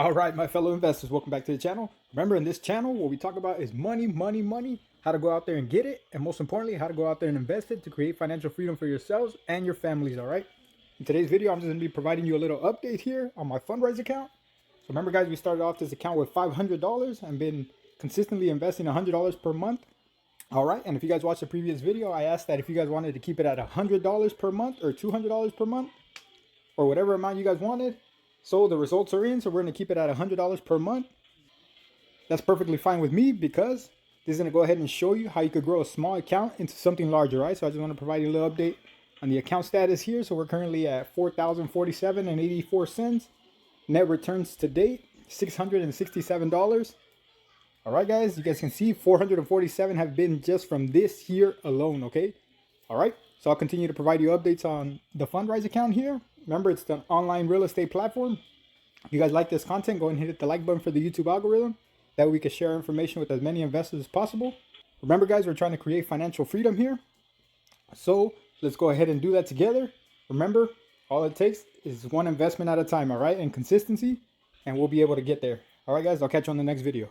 All right, my fellow investors, welcome back to the channel. Remember, in this channel, what we talk about is money, money, money, how to go out there and get it, and most importantly, how to go out there and invest it to create financial freedom for yourselves and your families, all right? In today's video, I'm just going to be providing you a little update here on my Fundrise account. So remember, guys, we started off this account with $500 and been consistently investing $100 per month. All right, and if you guys watched the previous video, I asked that if you guys wanted to keep it at $100 per month or $200 per month or whatever amount you guys wanted. So the results are in, so we're going to keep it at $100 per month. That's perfectly fine with me because this is going to go ahead and show you how you could grow a small account into something larger, right? So I just want to provide you a little update on the account status here. So we're currently at $4,047.84. Net returns to date, $667. All right, guys, you guys can see 447 have been just from this year alone, okay? All right, so I'll continue to provide you updates on the Fundrise account here. Remember, it's the online real estate platform. If you guys like this content, go ahead and hit the like button for the YouTube algorithm. That way we can share information with as many investors as possible. Remember, guys, we're trying to create financial freedom here. So let's go ahead and do that together. Remember, all it takes is one investment at a time, all right? And consistency, and we'll be able to get there. All right, guys, I'll catch you on the next video.